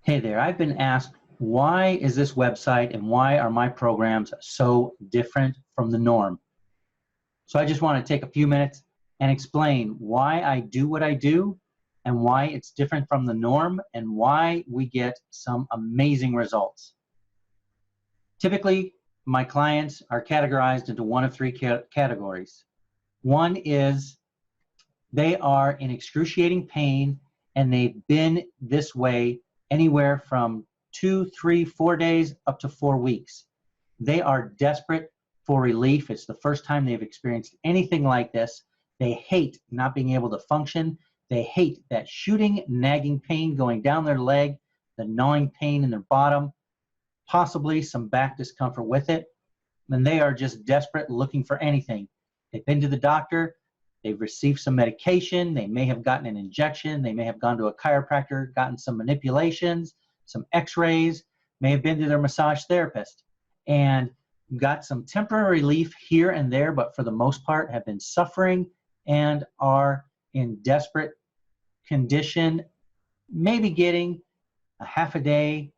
Hey there, I've been asked, why is this website and why are my programs so different from the norm? So I just want to take a few minutes and explain why I do what I do and why it's different from the norm and why we get some amazing results. Typically, my clients are categorized into one of three categories. One is they are in excruciating pain and they've been this way anywhere from 2, 3, 4 days up to 4 weeks. They are desperate for relief. It's the first time they've experienced anything like this. They hate not being able to function. They hate that shooting, nagging pain going down their leg, the gnawing pain in their bottom, possibly some back discomfort with it. And they are just desperate, looking for anything. They've been to the doctor. They've received some medication. They may have gotten an injection. They may have gone to a chiropractor, gotten some manipulations, some x-rays, may have been to their massage therapist, and got some temporary relief here and there, but for the most part have been suffering and are in desperate condition, maybe getting a half a day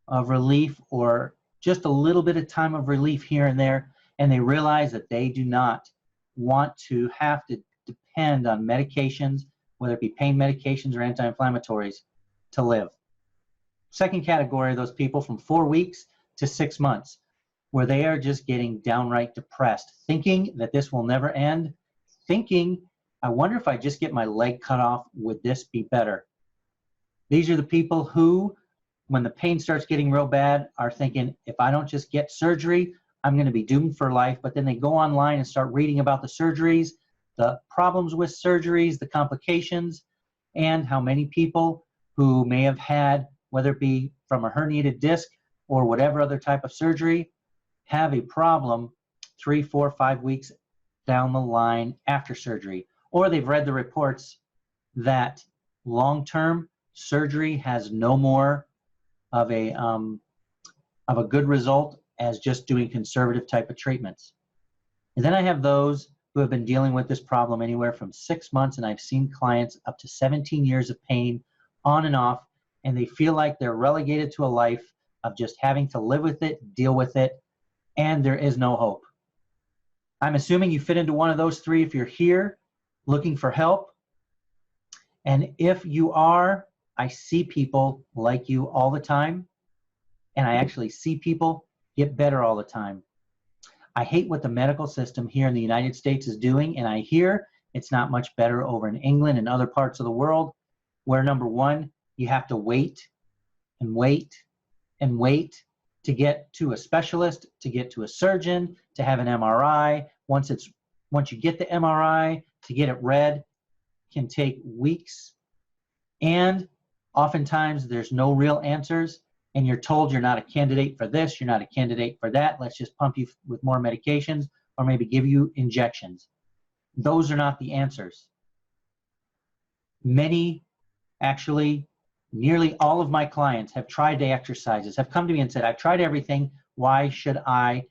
of relief or just a little bit of time of relief here and there, and they realize that they do not want to have to depend on medications, whether it be pain medications or anti-inflammatories, to live. Second category are those people from 4 weeks to 6 months, where they are just getting downright depressed, thinking that this will never end, thinking, I wonder if I just get my leg cut off, would this be better? These are the people who, when the pain starts getting real bad, are thinking, if I don't just get surgery, I'm going to be doomed for life. But then they go online and start reading about the surgeries, the problems with surgeries, the complications, and how many people who may have had, whether it be from a herniated disc or whatever other type of surgery, have a problem 3, 4, 5 weeks down the line after surgery. Or they've read the reports that long-term surgery has no more of a good result as just doing conservative type of treatments. And then I have those who have been dealing with this problem anywhere from 6 months, and I've seen clients up to 17 years of pain on and off, and they feel like they're relegated to a life of just having to live with it, deal with it, and there is no hope. I'm assuming you fit into one of those three if you're here looking for help. And if you are, I see people like you all the time, and I actually see people get better all the time. I hate what the medical system here in the United States is doing, and I hear it's not much better over in England and other parts of the world, where number one, you have to wait and wait and wait to get to a specialist, to get to a surgeon, to have an MRI. Once you get the MRI, to get it read can take weeks, and oftentimes there's no real answers. And you're told you're not a candidate for this, you're not a candidate for that, let's just pump you with more medications or maybe give you injections. Those are not the answers. Many, actually, nearly all of my clients have tried the exercises, have come to me and said, I've tried everything, why should I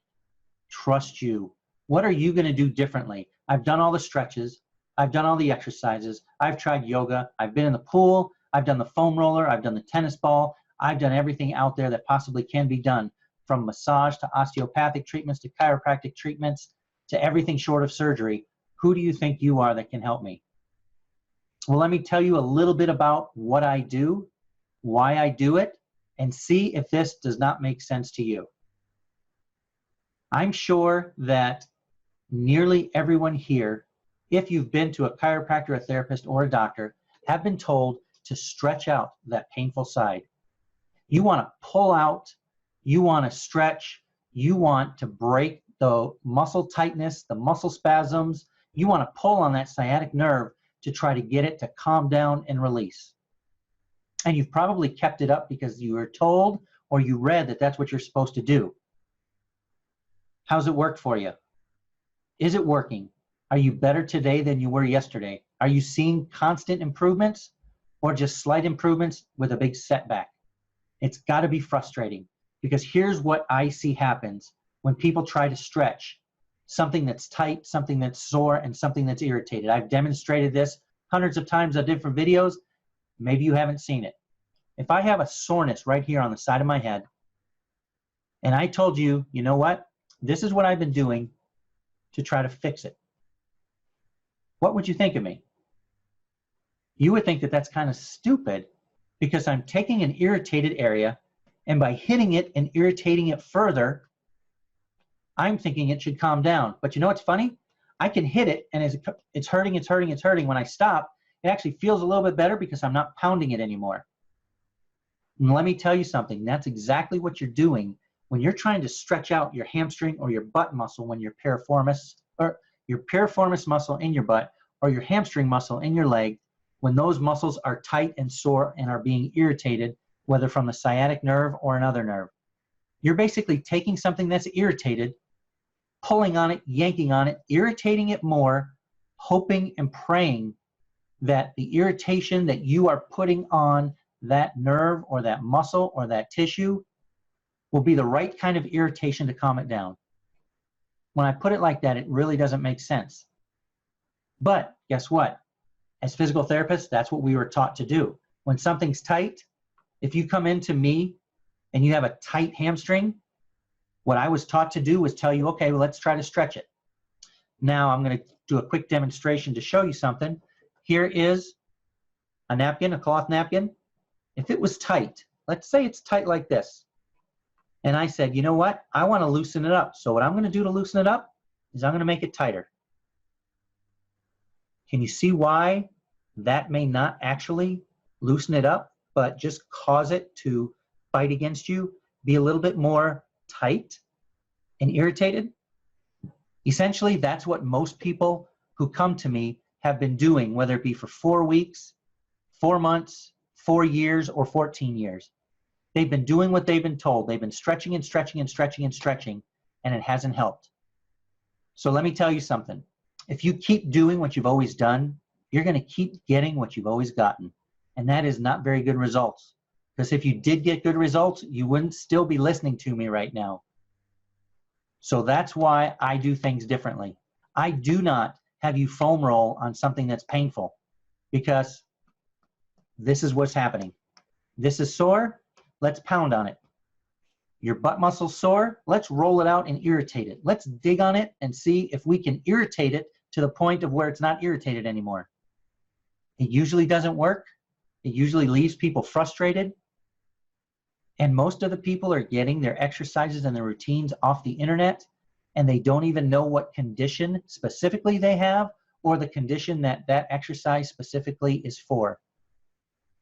trust you? What are you going to do differently? I've done all the stretches, I've done all the exercises, I've tried yoga, I've been in the pool, I've done the foam roller, I've done the tennis ball, I've done everything out there that possibly can be done, from massage to osteopathic treatments to chiropractic treatments to everything short of surgery. Who do you think you are that can help me? Well, let me tell you a little bit about what I do, why I do it, and see if this does not make sense to you. I'm sure that nearly everyone here, if you've been to a chiropractor, a therapist, or a doctor, have been told to stretch out that painful side. You want to pull out, you want to stretch, you want to break the muscle tightness, the muscle spasms, you want to pull on that sciatic nerve to try to get it to calm down and release. And you've probably kept it up because you were told or you read that that's what you're supposed to do. How's it worked for you? Is it working? Are you better today than you were yesterday? Are you seeing constant improvements or just slight improvements with a big setback? It's got to be frustrating, because here's what I see happens when people try to stretch something that's tight, something that's sore, and something that's irritated. I've demonstrated this hundreds of times on different videos. Maybe you haven't seen it. if I have a soreness right here on the side of my head, and I told you, you know what? This is what I've been doing to try to fix it. What would you think of me? You would think that that's kind of stupid because I'm taking an irritated area, and by hitting it and irritating it further, I'm thinking it should calm down. But you know what's funny? I can hit it, and it's hurting, it's hurting, it's hurting. When I stop, it actually feels a little bit better because I'm not pounding it anymore. And let me tell you something. That's exactly what you're doing when you're trying to stretch out your hamstring or your butt muscle when your piriformis, or your piriformis muscle in your butt, or your hamstring muscle in your leg, when those muscles are tight and sore and are being irritated, whether from the sciatic nerve or another nerve. You're basically taking something that's irritated, pulling on it, yanking on it, irritating it more, hoping and praying that the irritation that you are putting on that nerve or that muscle or that tissue will be the right kind of irritation to calm it down. When I put it like that, it really doesn't make sense. But guess what? As physical therapists, that's what we were taught to do. When something's tight, if you come into me and you have a tight hamstring, what I was taught to do was tell you, okay, well, let's try to stretch it. Now I'm going to do a quick demonstration to show you something. Here is a napkin, a cloth napkin. If it was tight, let's say it's tight like this. And I said, you know what? I want to loosen it up. So what I'm going to do to loosen it up is I'm going to make it tighter. Can you see why that may not actually loosen it up, but just cause it to fight against you, be a little bit more tight and irritated? Essentially, that's what most people who come to me have been doing, whether it be for 4 weeks, 4 months, 4 years, or 14 years. They've been doing what they've been told. They've been stretching and stretching and stretching and stretching, and it hasn't helped. So let me tell you something. If you keep doing what you've always done, you're going to keep getting what you've always gotten. And that is not very good results. Because if you did get good results, you wouldn't still be listening to me right now. So that's why I do things differently. I do not have you foam roll on something that's painful, because this is what's happening. This is sore, let's pound on it. Your butt muscle's sore, let's roll it out and irritate it. Let's dig on it and see if we can irritate it to the point of where it's not irritated anymore. It usually doesn't work. It usually leaves people frustrated. And most of the people are getting their exercises and their routines off the internet, and they don't even know what condition specifically they have, or the condition that that exercise specifically is for.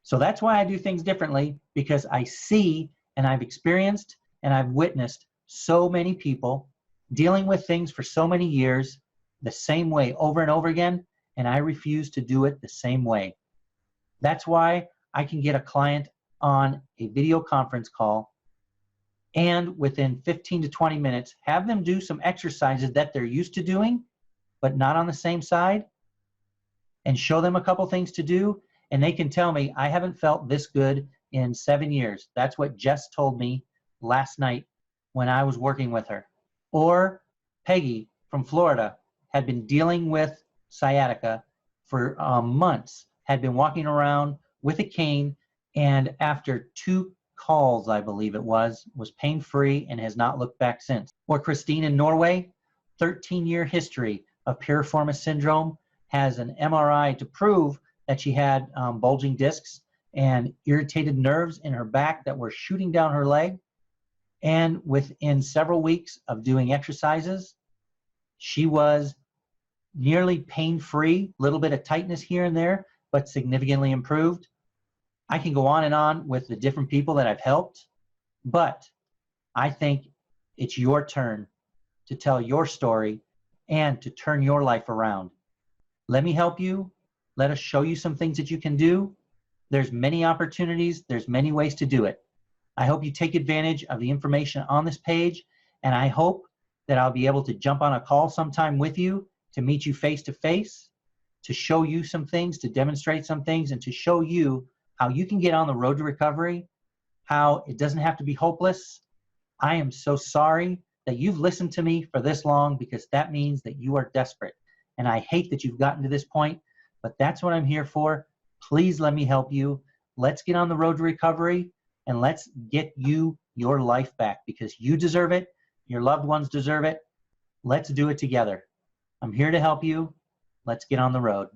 So that's why I do things differently, because I see and I've experienced and I've witnessed so many people dealing with things for so many years the same way over and over again, and I refuse to do it the same way. That's why I can get a client on a video conference call and within 15 to 20 minutes have them do some exercises that they're used to doing, but not on the same side, and show them a couple things to do, and they can tell me, I haven't felt this good in 7 years. That's what Jess told me last night when I was working with her. Or Peggy from Florida had been dealing with sciatica for months, had been walking around with a cane, and after 2 calls, I believe it was pain-free and has not looked back since. Or Christine in Norway, 13-year history of piriformis syndrome, has an MRI to prove that she had bulging discs and irritated nerves in her back that were shooting down her leg. And within several weeks of doing exercises, she was nearly pain-free, a little bit of tightness here and there, but significantly improved. I can go on and on with the different people that I've helped, but I think it's your turn to tell your story and to turn your life around. Let me help you. Let us show you some things that you can do. There's many opportunities. There's many ways to do it. I hope you take advantage of the information on this page, and I hope that I'll be able to jump on a call sometime with you to meet you face to face, to show you some things, to demonstrate some things, and to show you how you can get on the road to recovery, how it doesn't have to be hopeless. I am so sorry that you've listened to me for this long, because that means that you are desperate. And I hate that you've gotten to this point, but that's what I'm here for. Please let me help you. Let's get on the road to recovery and let's get you your life back because you deserve it. Your loved ones deserve it. Let's do it together. I'm here to help you. Let's get on the road.